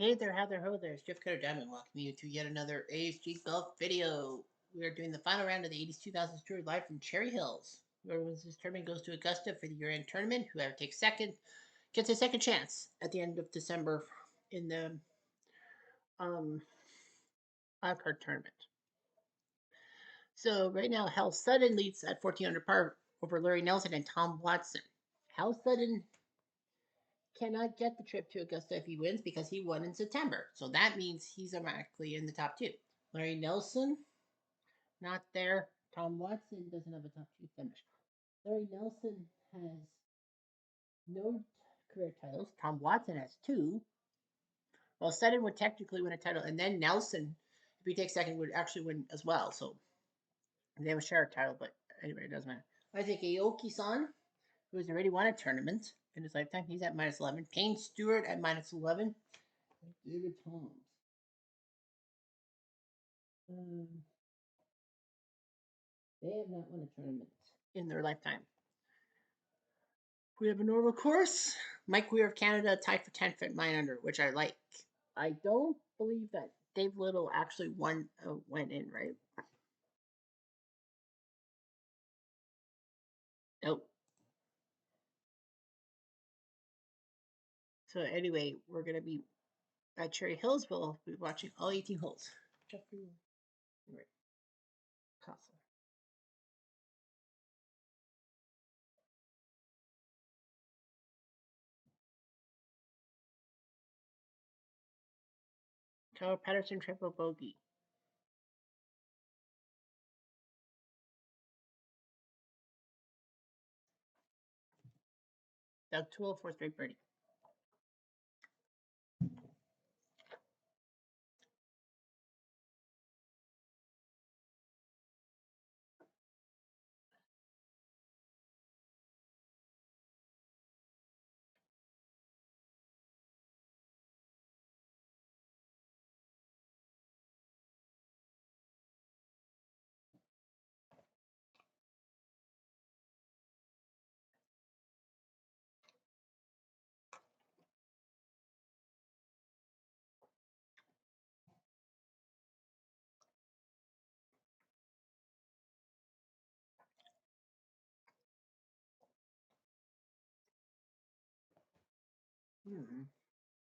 Hey there, how there, ho there. It's Jeff Cutter Diamond welcoming you to yet another ASG Golf video. We are doing the final round of the 80s 2000s Tour live from Cherry Hills. Whoever wins this tournament goes to Augusta for the year-end tournament. Whoever takes second gets a second chance at the end of December in the card tournament. So right now, Hal Sutton leads at 14 under par over Larry Nelson and Tom Watson. Hal Sutton cannot get the trip to Augusta if he wins because he won in September. So that means he's automatically in the top two. Larry Nelson, not there. Tom Watson doesn't have a top two finish. Larry Nelson has no career titles. Tom Watson has two. Well, Sutton would technically win a title, and then Nelson, if he takes second, would actually win as well. So they would share a title, but anyway, it doesn't matter. I think Aoki-san, who has already won a tournament in his lifetime, he's at minus 11. Payne Stewart at minus 11. David Toms. They have not won a tournament in their lifetime. We have a normal course. Mike Weir of Canada tied for 10th at 9 under, which I like. I don't believe that Dave Little actually went in, right? Nope. So anyway, we're going to be at Cherry Hills. We'll be watching all 18 holes. Jeffrey. Right. Castle. Tyler Patterson triple bogey. Doug Toole for straight birdie.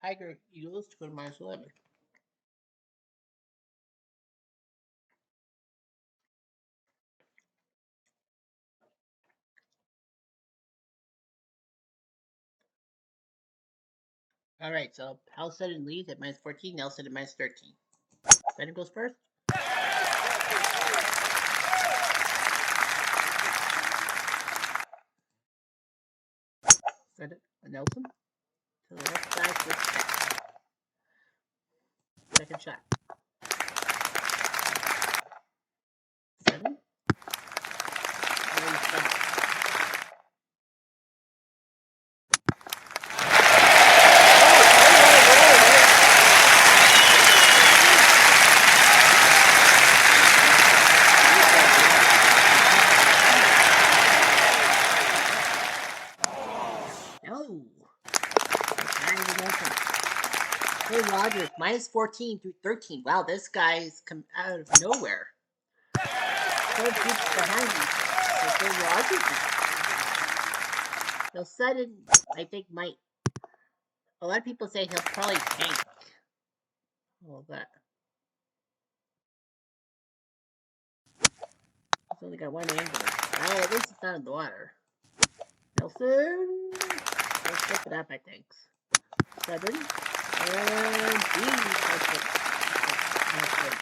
Tiger Eagles to go to minus 11. All right, so Hal Sutton leads at minus 14, Nelson at minus 13. Sutton goes first. Sutton, Nelson to the left side with second shot. Sutton. Hey, Rogers, minus 14 through 13. Wow, this guy's come out of nowhere. 12 groups behind me. So Hey, Rogers. So Sutton, I think, might. A lot of people say he'll probably tank all of that. He's only got one angle. Well, at least it's not in the water. Nelson. Let's flip it up, I think. Sutton. And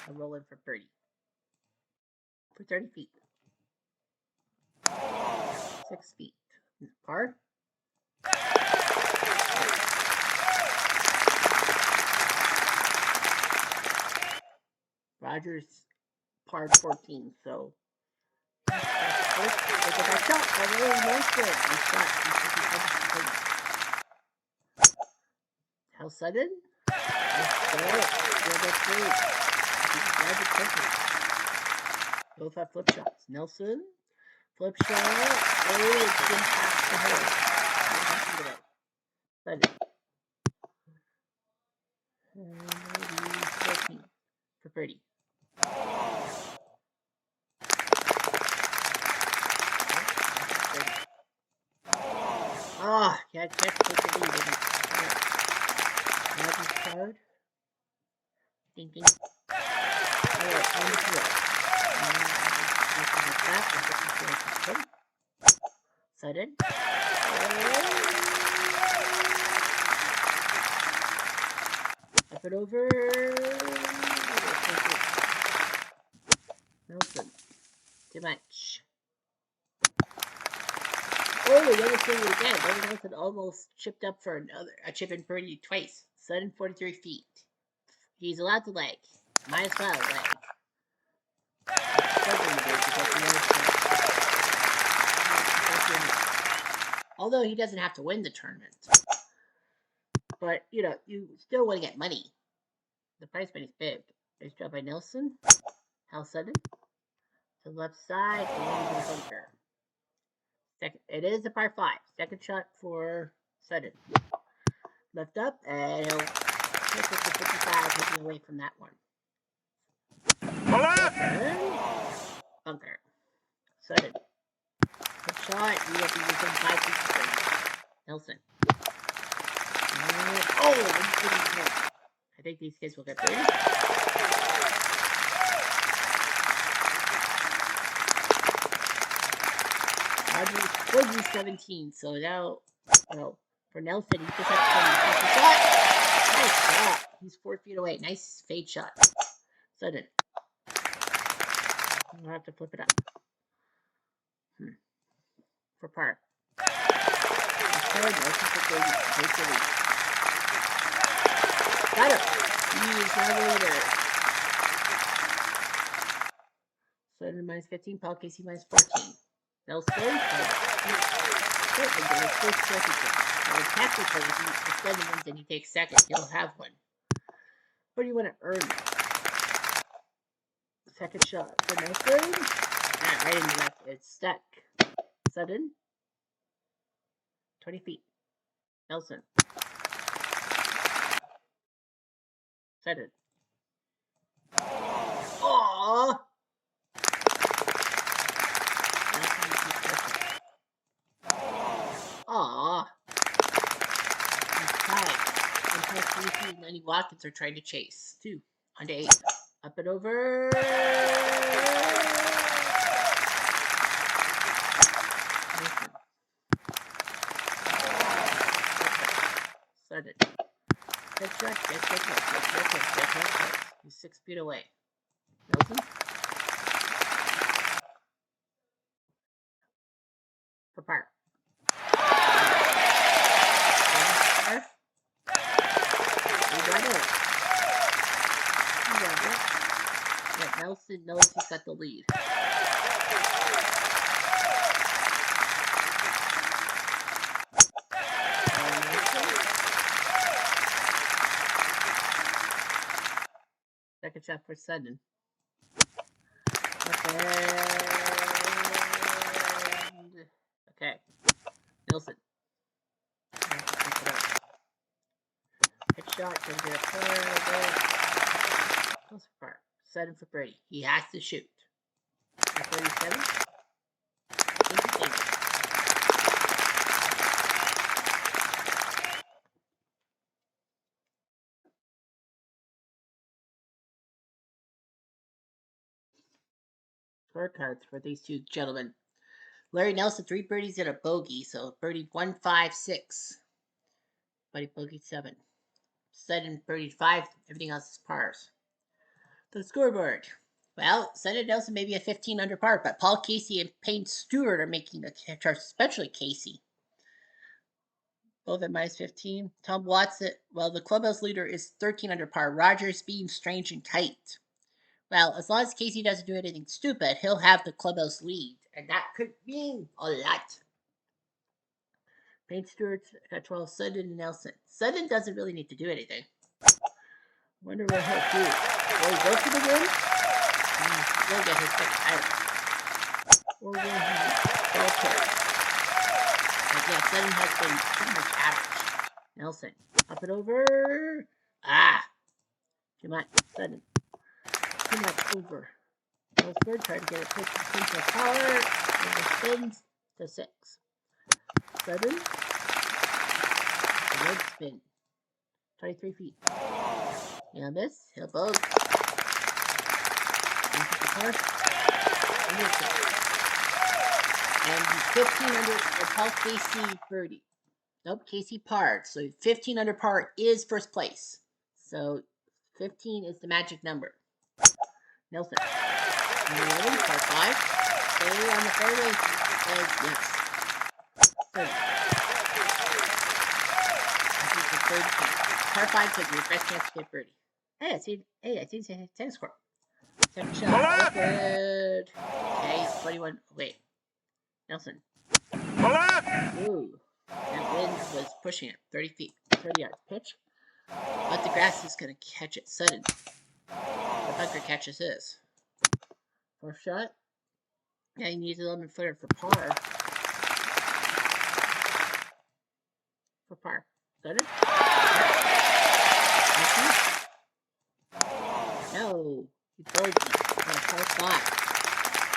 I'm rolling for birdie. For 30 feet. 6 feet. Par. Rogers par 14, so. Look at that shot. Oh, really nice shot. How sudden? Both have flip shots. Nelson, flip shot. Oh, it's been past the hole. Sudden. 14 for birdie. Oh, yeah, can't take the lead. Magic card. Thinking. Alright, on the field. Sudden. Up and over. Nelson. Too much. Oh, the other thing again. Larry Nelson almost chipped up for a chip in birdie twice. Sudden 43 feet. He's allowed to leg. Might as well leg. Although he doesn't have to win the tournament. But, you know, you still want to get money. The prize money is big. Nice job by Nelson. How sudden? To the left side, and then to the bunker. It is a par 5. Second shot for Sudden. Left up, and he'll take it to 55, taking away from that one. Bunker. Sudden. Good shot. You will be within 5 feet of Nelson. Oh! I think these kids will get birdie. Rodgers 17, so now, well, for Nelson, he just has to shot. Nice shot. He's 4 feet away. Nice fade shot. Sudden. We'll have to flip it up. For par. Got him. He is now the leader. Sudden minus 15, Paul Casey minus 14. Nelson, technically, if Sudden wins and he takes second, he'll have one. What do you want to earn? Second shot for Nelson. Ah, right in the left. It's stuck. Sudden. 20 feet. Nelson. Sudden. Aww. Aww. He's tied. And Lenny Watkins are trying to chase. 2 on to 8. Up and over. Sudden. Good shot. He's 6 feet away. Nelson. For par. Nelson knows he's got the lead. Second shot for Sudden. Okay. Nelson. Good shot. Can get a corner. Close for par. Sudden for Brady. He has to shoot. 37. Scorecards for these two gentlemen. Larry Nelson, 3 birdies and a bogey, so birdie 1, 5, 6. Buddy bogey 7. Sudden birdied 5. Everything else is pars. The scoreboard. Well, Sudden Nelson may be a 15 under par, but Paul Casey and Payne Stewart are making the charge, especially Casey. Both at minus 15. Tom Watson, well, the clubhouse leader is 13 under par. Rogers being strange and tight. Well, as long as Casey doesn't do anything stupid, he'll have the clubhouse lead, and that could mean a lot. Payne Stewart's got 12. Sudden and Nelson. Sudden doesn't really need to do anything. Wonder what he'll do. Will he go for the win? He'll get his second title. Or will he falter? But yeah, Sudden has been pretty much average. Nelson. Up and over. Ah! Too much. Sudden. Too much over. Nelson trying to get a pitch between the power. And it spins to 6. Sudden. Red spin. 23 feet. Now this. He'll boat. Into the car. And 15 under and Paul Casey birdie. Nope, Casey parred. So 15 under par is first place. So 15 is the magic number. Nelson. Number 11, par 5. Stay on the fairway. Says yes. 30. This is the third chance. Par 5 says your best chance to get birdie. Hey, I see it's a tennis court. Second shot. Good. Okay, 21. Wait. Nelson. Ooh. That wind was pushing it. 30 feet. 30 yards. Pitch. But the grass is going to catch it sudden. The bunker catches his. First shot. Yeah, he needs 11 footer for par. For par. Sudden. No. He bogeyed. Par 5.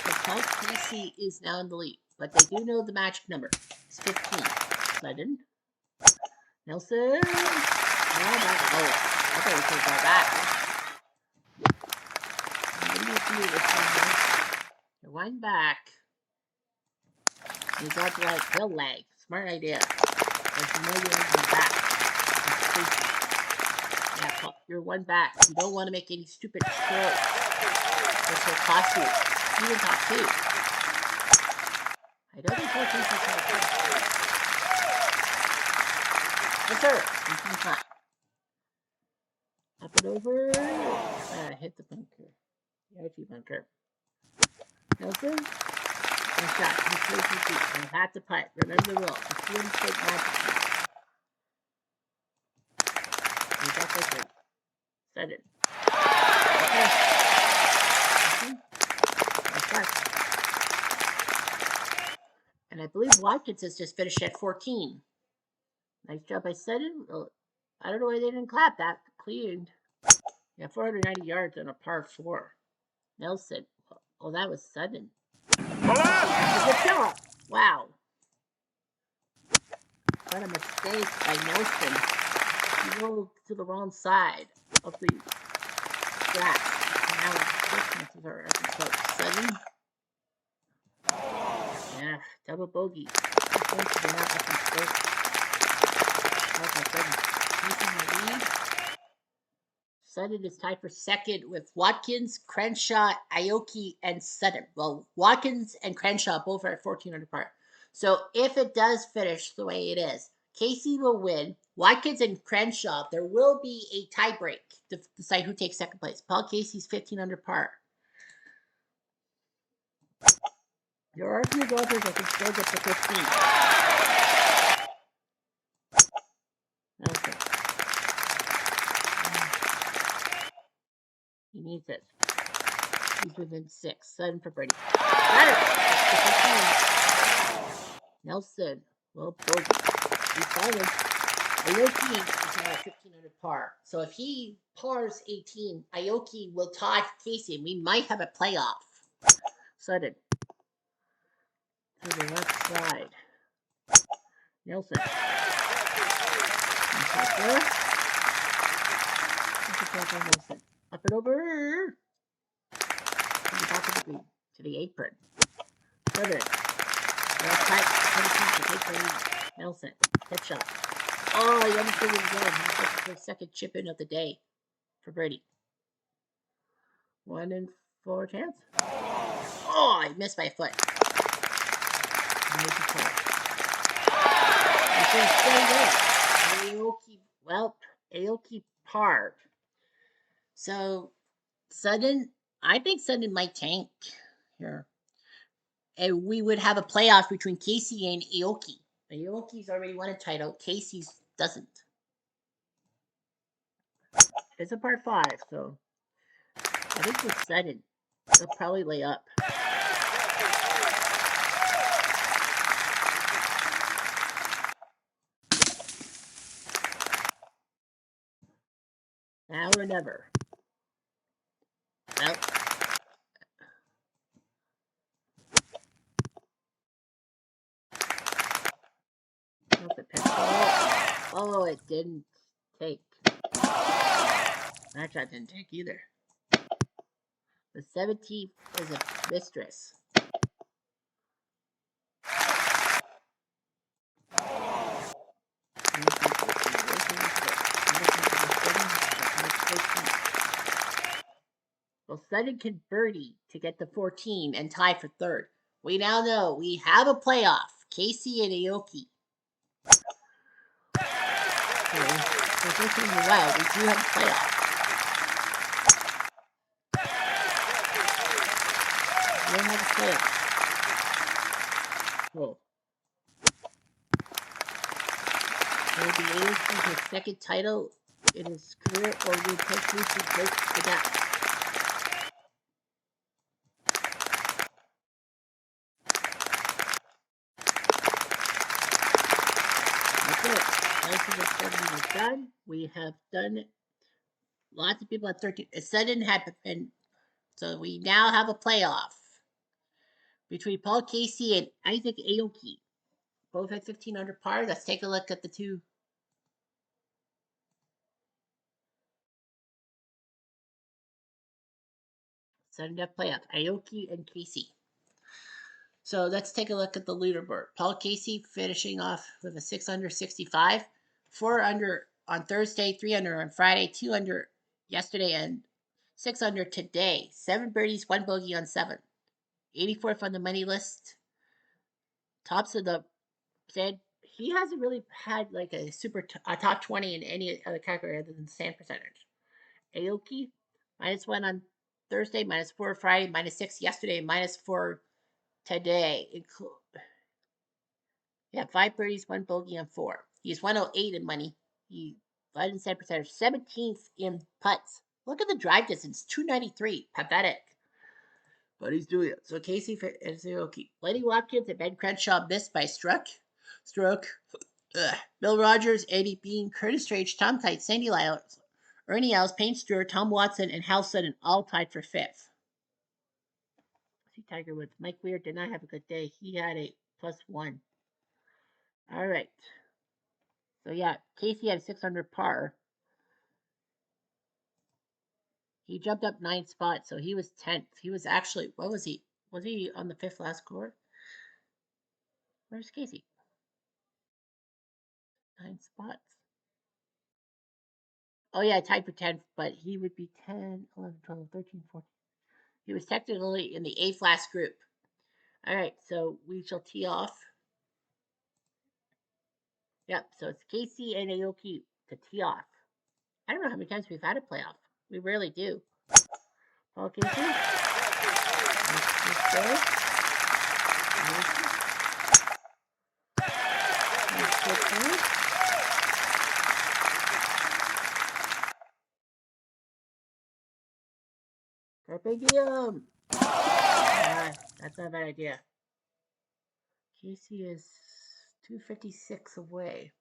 So Paul Casey is now in the lead. But they do know the magic number. It's 15. Sudden. Nelson. I thought we could go back. What do you do with him? You wind back. He's out to like hill leg. Smart idea. But you know you're going back. Yeah, you're one back. You don't want to make any stupid shorts. This will cost you. Even top 2. I don't think 14 is going to play. Yes, sir. He's not. Up and over. Hit the bunker. The RD bunker. Nelson. One shot. He's 32 feet. And have to putt. Remember the rule. It's 40 foot magic. He's up by 3. Sudden. Okay. And I believe Watkins has just finished at 14. Nice job by Sudden. Well, I don't know why they didn't clap that. Cleaned. Yeah, 490 yards on a par 4. Nelson. Oh, that was Sudden. Good job. Wow. What a mistake by Nelson. He rolled to the wrong side of the grass. Now his chances are Sudden. Yeah, double bogey. Sudden is tied for second with Watkins, Crenshaw, Aoki, and Sudden. Well, Watkins and Crenshaw both are at 14 under par. So if it does finish the way it is, Casey will win. Watkins and Crenshaw, there will be a tie break to decide who takes second place. Paul Casey's 15 under par. There are a few golfers that can still get to 15. Okay. He needs it. He's within 6. 7 for birdie. Got it! Nelson. Well, bogey. He's following. Aoki is now at 15 under par. So if he pars 18, Aoki will tie Casey, and we might have a playoff. Sudden. To the left side. Nelson. Nelson. Up and over. To the back of the green. To the apron. Sudden. Left tight. To take the lead. Nelson. Hit shot. Oh, he almost did it again. He's looking for the second chip in of the day for birdie. 1 in 4 chance. Oh, I missed by a foot. Aoki parred. So Sudden, I think Sudden might tank here. And we would have a playoff between Casey and Aoki. Aoki's already won a title. Casey's doesn't. It's a par 5, so I think with Sudden, they'll probably lay up. Now or never. No, it didn't take. That shot didn't take either. The 17th is a mistress. Well, Sutton can birdie to get the 14 and tie for third. We now know we have a playoff. Casey and Aoki. So, for first time in a while, we do have a playoff. We don't have a playoff. Cool. Will be Aoki his second title in his career, or will Coach Lucy break the gap? That's it. Most of the 70 is done. We have done it. Lots of people at 13. It didn't happen. And so we now have a playoff between Paul Casey and Isaac Aoki. Both at 15 under par. Let's take a look at the two. Sudden death playoff. Aoki and Casey. So let's take a look at the leaderboard. Paul Casey finishing off with a 6 under 65, 4 under on Thursday, 3 under on Friday, 2 under yesterday, and 6 under today. 7 birdies, 1 bogey on 7. 84th on the money list. Tops of the said he hasn't really had like a top 20 in any other category other than sand percentage. Aoki, -1 on Thursday, -4 Friday, -6 yesterday, -4 today. Yeah, 5 birdies, 1 bogey on 4. He's 108 in money. He 5 in sand percentage, 17th in putts. Look at the drive distance, 293. Pathetic. But he's doing it. So Casey and Aoki. Lenny Watkins and Ben Crenshaw missed by stroke. Bill Rogers, Eddie Bean, Curtis Strange, Tom Kite, Sandy Lyles, Ernie Els, Payne Stewart, Tom Watson, and Hal Sutton all tied for 5th. See Tiger Woods. Mike Weir did not have a good day. He had a +1. All right. So yeah, Casey had 6 under par. He jumped up 9 spots, so he was 10th. He was actually, what was he? Was he on the 5th last score? Where's Casey? 9 spots. Oh yeah, tied for 10th, but he would be 10, 11, 12, 13, 14. He was technically in the 8th last group. All right, so we shall tee off. Yep, so it's Casey and Aoki to tee off. I don't know how many times we've had a playoff. We rarely do. Paul Casey. Let's go. Carpe diem. That's not a bad idea. Casey is 256 away.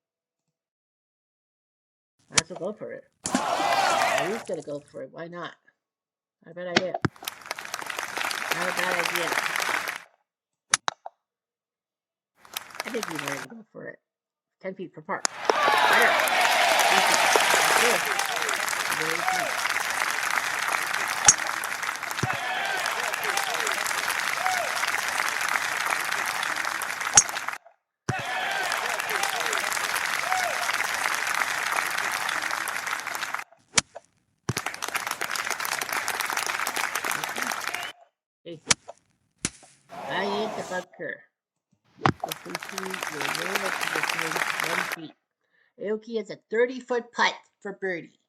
Might as well go for it. He's gonna go for it. Why not? Not a bad idea. Not a bad idea. I think we might go for it. 10 feet per part. Better. Good. I ain't the bunker. Aoki has a 30-foot putt for birdie.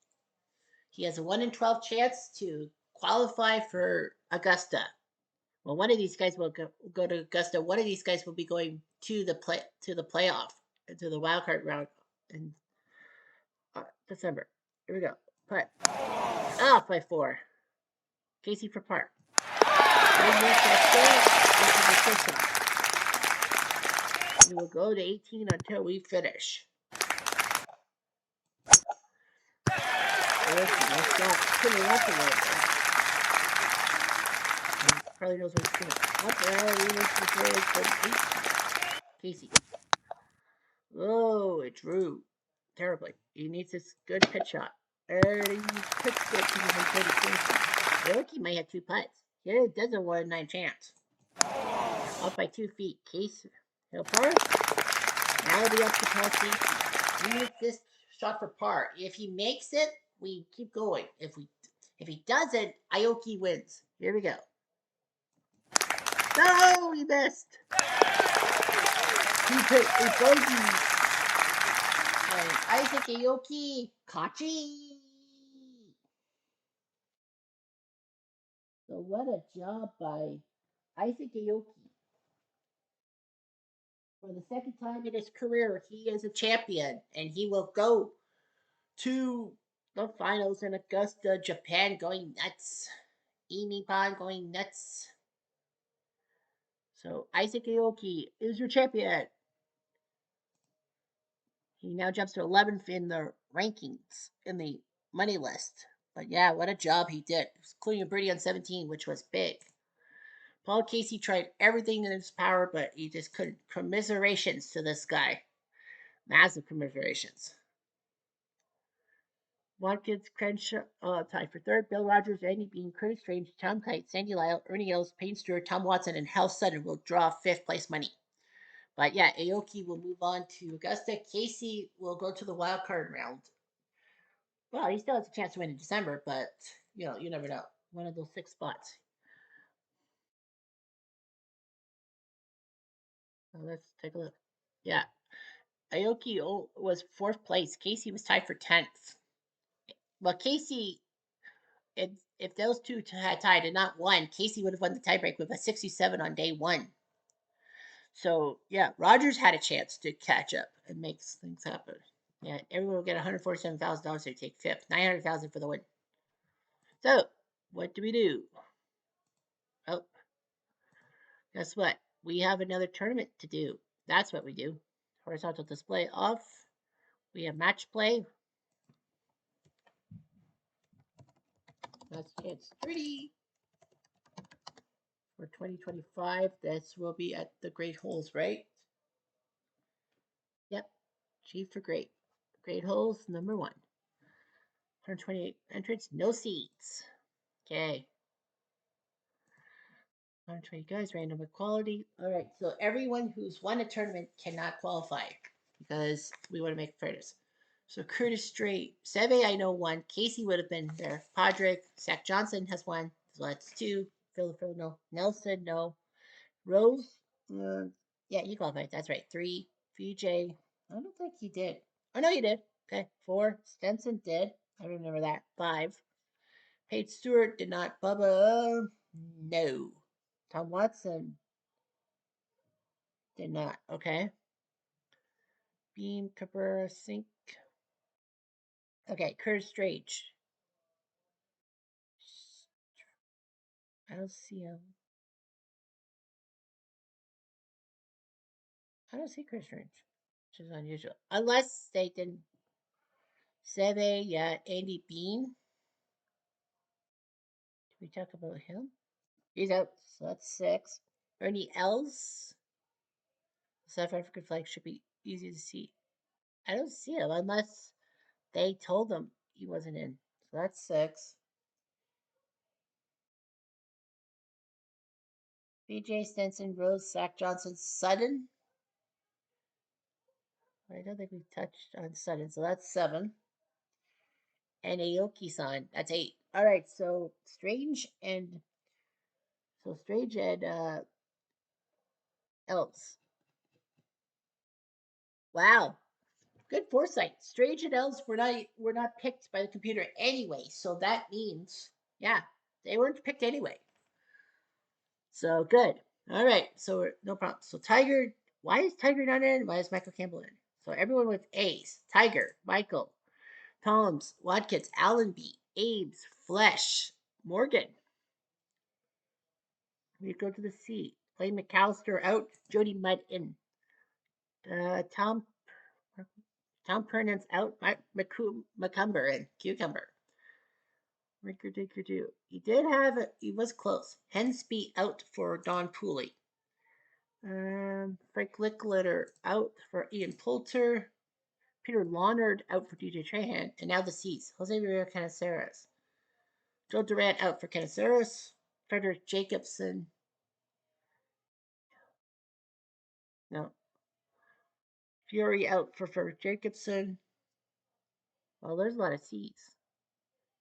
He has a 1 in 12 chance to qualify for Augusta. Well, one of these guys will go to Augusta. One of these guys will be going to the playoff, to the wild card round in December. Here we go. Putt. Off by 4. Casey for par. We will go to 18 until we finish. Probably knows what he's doing. Casey. Oh, it drew. terribly. He needs this good pitch shot. And he puts it to him 30 Aoki might have 2 putts. Yeah, it does a 1 in 9 chance. Off by 2 feet. Case, he'll par. Now it'll be up to Paul Casey. He needs this shot for par. If he makes it, we keep going. If he doesn't, Aoki wins. Here we go. No, he missed. He put a bogey. And Isaac Aoki, Kachi. So what a job by Isaac Aoki. For the second time in his career, he is a champion, and he will go to the finals in Augusta, Japan, going nuts. Nippon going nuts. So Isaac Aoki is your champion. He now jumps to 11th in the rankings in the money list. But yeah, what a job he did, including a birdie on 17, which was big. Paul Casey tried everything in his power, but he just couldn't. Commiserations to this guy. Massive commiserations. Watkins, Crenshaw, tied for third. Bill Rogers, Andy Bean, Curtis Strange, Tom Kite, Sandy Lyle, Ernie Els, Payne Stewart, Tom Watson, and Hal Sutton will draw 5th-place money. But yeah, Aoki will move on to Augusta. Casey will go to the wild card round. Well, he still has a chance to win in December, but you never know. One of those 6 spots. So let's take a look. Yeah, Aoki was 4th place. Casey was tied for 10th. Well, Casey, if those two had tied and not won, Casey would have won the tiebreak with a 67 on day 1. So yeah, Rogers had a chance to catch up and make things happen. Yeah, everyone will get $147,000 to take 5th, $900,000 for the win. So what do we do? Oh, guess what? We have another tournament to do. That's what we do. Horizontal display off. We have match play. That's chance 30 for 2025. This will be at the Great Holes, right? Yep. G for great. Great Holes number 1. 128 entrants, no seats. Okay. 120 guys, random equality. All right, so everyone who's won a tournament cannot qualify because we want to make fairness. So Curtis Strait, Seve, I know won. Casey would have been there. Podrick, Zach Johnson has won. So that's 2. Phil, no. Nelson, no. Rose, yeah, you qualified. That's right. 3. VJ, I don't think he did. Oh, no, you did. Okay. 4. Stenson did. I remember that. 5. Paige Stewart did not. Bubba, no. Tom Watson did not. Okay. Beam, Cabrera, Sink. Okay. Curtis Strange. I don't see him. I don't see Curtis Strange, which is unusual. Unless they didn't. Seve, yeah. Andy Bean. Did we talk about him? He's out. So that's 6. Ernie Els. South African flag should be easy to see. I don't see him unless they told him he wasn't in. So that's 6. BJ Stenson, Rose, Zach Johnson, Sutton. I don't think we touched on Sutton, so that's 7. And Aoki-san, that's 8. All right, so Strange and Els. Wow, good foresight. Strange and Els were not picked by the computer anyway, so that means yeah, they weren't picked anyway. So good. All right, so no problem. So Tiger, why is Tiger not in? Why is Michael Campbell in? So everyone with A's: Tiger, Michael, Toms, Watkins, Allenby, Abe's, Flesh, Morgan. We go to the C. Clay McAllister out. Jody Mudd in. Tom Pernance out. Macumber in. Cucumber. Ricker Dicker Do. He was close. Hensby out for Don Pooley. Frank Licklitter out for Ian Poulter. Peter Lawnard out for DJ Trahan, and now the C's. Jose Rivera Caniceres. Joe Durant out for Caniceres. Frederick Jacobson. No. Fury out for Frederick Jacobson. Well, there's a lot of C's.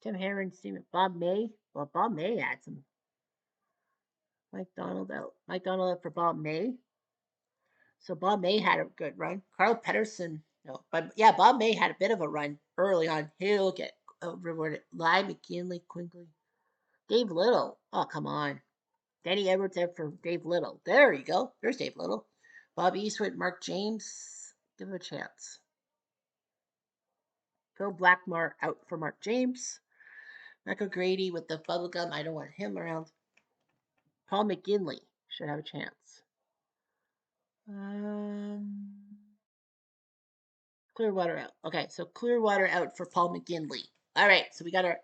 Tim Herron, Steven, Bob May. Well, Bob May had some. Mike Donald out. Mike Donald out for Bob May. So Bob May had a good run. Carl Pedersen, no, but yeah, Bob May had a bit of a run early on. He'll get rewarded. Lai McKinley, Quigley, Dave Little. Oh, come on. Danny Edwards out for Dave Little. There you go. There's Dave Little. Bob Eastwood, Mark James. Give him a chance. Phil Blackmore out for Mark James. Michael Grady with the bubble gum. I don't want him around. Paul McGinley should have a chance. Clearwater out. Okay, so Clearwater out for Paul McGinley. All right, so we got our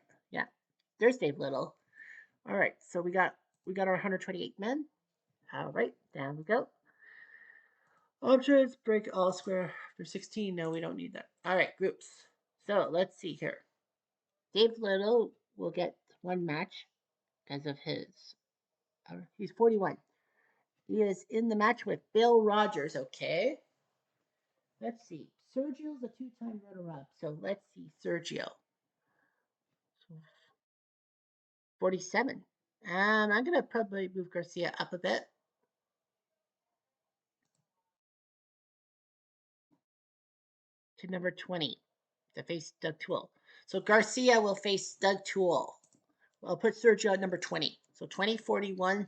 There's Dave Little. All right, so we got our 128 men. All right, down we go. Options, break all square for 16. No, we don't need that. All right, groups. So let's see here. Dave Little will get one match because of his. He's 41. He is in the match with Bill Rogers. Okay. Let's see. Sergio's a two-time runner-up. So let's see Sergio. 47. I'm going to probably move Garcia up a bit. To number 20 to face Doug Toole. So Garcia will face Doug Toole. I'll put Sergio at number 20. So 20, 41,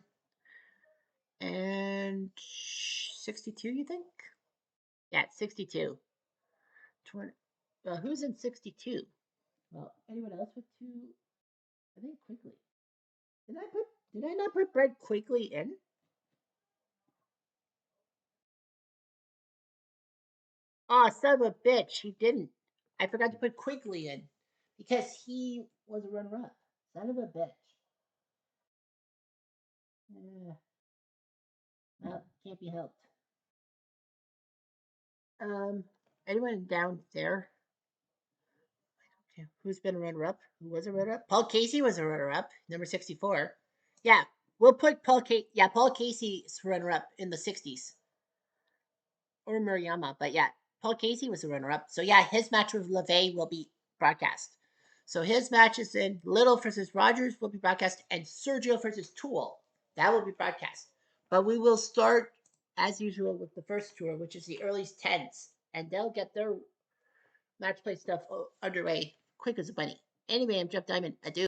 and 62, you think? Yeah, 62. 20. Well, who's in 62? Well, anyone else with two? I think Quigley. Did I not put Brett Quigley in? Oh, son of a bitch, he didn't. I forgot to put Quigley in because he was a runner-up. Son of a bitch. Well, can't be helped. Anyone down there? Okay. Who's been a runner-up? Who was a runner-up? Paul Casey was a runner-up, number 64. Yeah, we'll put Paul Casey. Yeah, Paul Casey's runner-up in the 60s. Or Murayama, but yeah, Paul Casey was a runner-up. So yeah, his match with LeVay will be broadcast. So his matches in Little versus Rogers will be broadcast, and Sergio versus Toole, that will be broadcast. But we will start as usual with the first tour, which is the early 10s, and they'll get their match play stuff underway quick as a bunny. Anyway, I'm Jeff Diamond. Adieu.